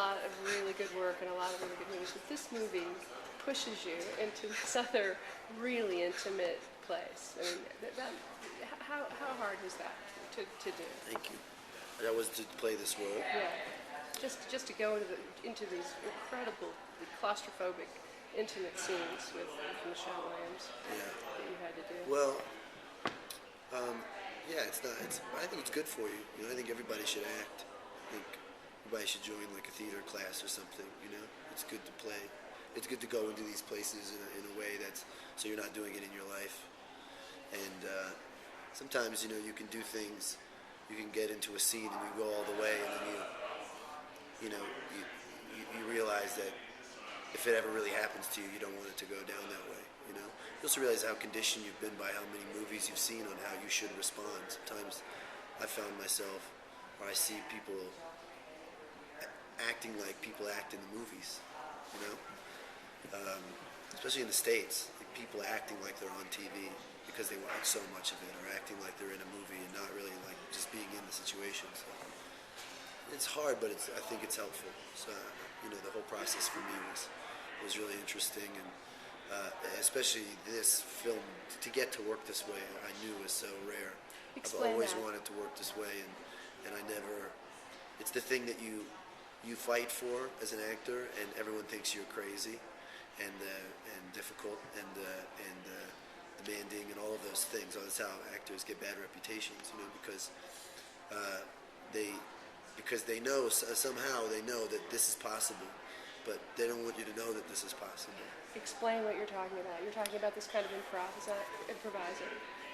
lot of really good work and a lot of really good movies, but this movie pushes you into this other really intimate place. I mean, how hard was that to do? Thank you. That was to play this role. Yeah, just to go into these incredible claustrophobic, intimate scenes with Michelle Williams that you had to do. Well, yeah, it's not. I think it's good for you. You know, I think everybody should act. I think everybody should join like a theater class or something. You know, it's good to play. It's good to go into these places in a way that's so you're not doing it in your life. And sometimes, you know, you can do things. You can get into a scene and you go all the way, and then you realize that if it ever really happens to you, you don't want it to go down that way. You know, you also realize how conditioned you've been by how many movies you've seen on how you should respond. Sometimes I found myself, or I see people acting like people act in the movies. You know, especially in the States, like people acting like they're on TV because they watch so much of it, or acting like they're in a movie and not really like just being in the situation. So it's hard, but I think it's helpful. So you know, the whole process for me was really interesting, and especially this film, to get to work this way, I knew was so rare. Explain I've always that. wanted to work this way, and I never. It's the thing that you fight for as an actor, and everyone thinks you're crazy, and difficult, and demanding, and all of those things. That's how actors get bad reputations, you know, because they know somehow they know that this is possible, but they don't want you to know that this is possible. Explain what you're talking about. You're talking about this kind of improvising.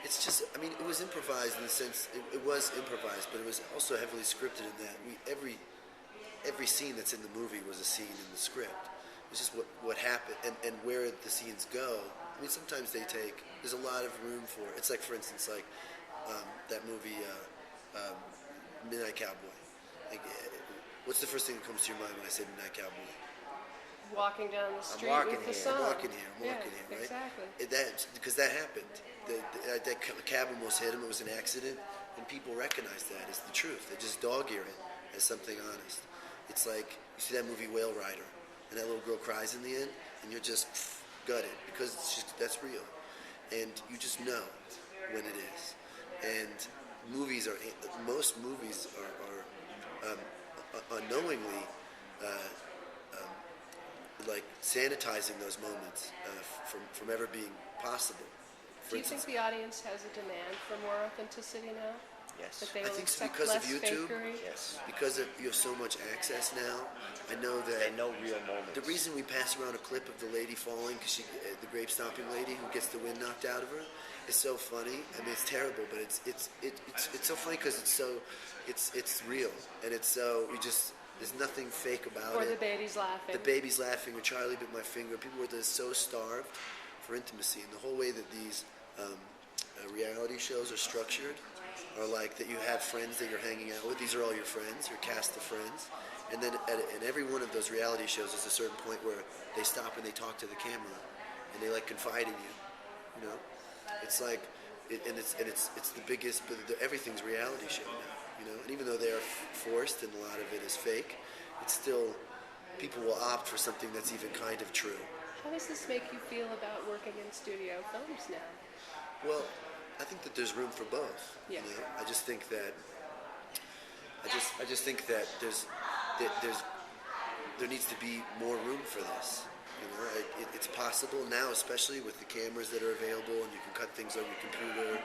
It's just, I mean, it was improvised in the sense it was improvised, but it was also heavily scripted in that every scene that's in the movie was a scene in the script. It's just what happened and where the scenes go. I mean, sometimes there's a lot of room for it. It's like, for instance, like that movie Midnight Cowboy. Like, what's the first thing that comes to your mind when I say Midnight Cowboy? Walking down the street with the sun. I'm walking here, right? Exactly. Because that happened. That cab almost hit him. It was an accident, and people recognize that as the truth. They just dog-ear it as something honest. It's like, you see that movie Whale Rider, and that little girl cries in the end, and you're just gutted, because that's real. And you just know when it is. And most movies are unknowingly like sanitizing those moments from ever being possible. Do you think the audience has a demand for more authenticity now? Yes. That they I will think accept because of less YouTube, fakery? Yes. because you have so much access now. I know that They know real moments. the reason we pass around a clip of the lady falling, because the grape stomping lady who gets the wind knocked out of her, is so funny. I mean, it's terrible, but it's so funny because it's real, and it's so there's nothing fake about Or it. the baby's laughing. The baby's laughing, or Charlie bit my finger. People were just so starved for intimacy, and the whole way that these reality shows are structured are like that you have friends that you're hanging out with. These are all your friends, your cast of friends, and then at every one of those reality shows, there's a certain point where they stop and they talk to the camera, and they like confide in you. You know, it's like, it's the biggest. But everything's reality show now. You know, and even though they are forced and a lot of it is fake, it's still, people will opt for something that's even kind of true. How does this make you feel about working in studio films now? Well, I think that there's room for both. Yeah. You know, I just think that there needs to be more room for this. You know, it's possible now, especially with the cameras that are available, and you can cut things on your computer.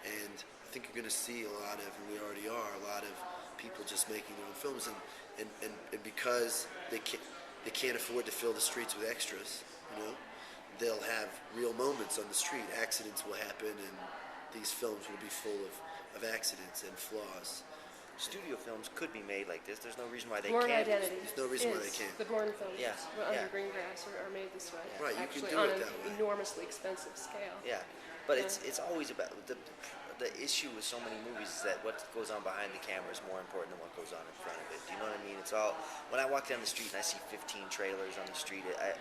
And I think you're going to see a lot of, and we already are, a lot of people just making their own films, and because they can't afford to fill the streets with extras. You know, they'll have real moments on the street. Accidents will happen, and these films will be full of accidents and flaws. Studio films could be made like this. There's no reason why they Born can't. Identity. There's no reason why they can't. The Bourne films Yeah, under yeah. Greengrass are made this way. Right, you can Actually, do on it an that way. enormously expensive scale. Yeah, but it's always about the issue with so many movies is that what goes on behind the camera is more important than what goes on in front of it. Do you know what I mean? It's all, when I walk down the street and I see 15 trailers on the street, I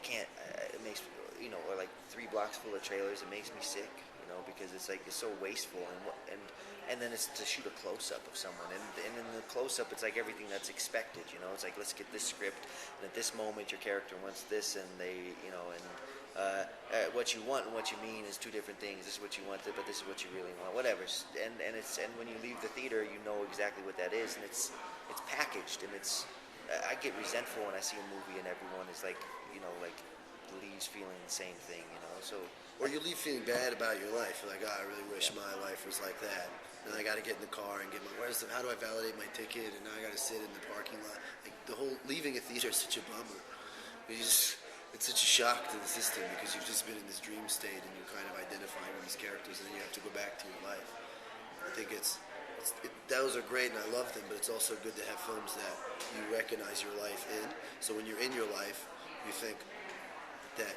can't. It makes, you know, or like 3 blocks full of trailers. It makes me sick, you know, because it's like it's so wasteful, and and then it's to shoot a close-up of someone, and in the close-up it's like everything that's expected, you know. It's like, let's get this script, and at this moment your character wants this, and they, you know, and what you want and what you mean is two different things. This is what you wanted, but this is what you really want, whatever. And when you leave the theater, you know exactly what that is, and it's packaged, and it's, I get resentful when I see a movie and everyone is like, you know, like leaves feeling the same thing, you know. So, or you leave feeling bad about your life. You're like, oh, I really wish my life was like that. And I got to get in the car and get my. How do I validate my ticket? And now I got to sit in the parking lot. Like the whole leaving a theater is such a bummer. It's such a shock to the system because you've just been in this dream state and you're kind of identifying with these characters, and then you have to go back to your life. I think those are great and I love them, but it's also good to have films that you recognize your life in. So when you're in your life, you think that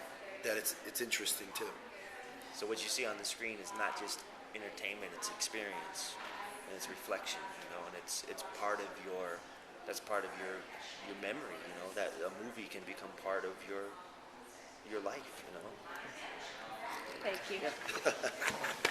it's interesting too. so what you see on the screen is not just entertainment; it's experience and it's reflection, you know, and it's part of your. That's part of your memory, you know. That a movie can become part of your life, you know. Thank you.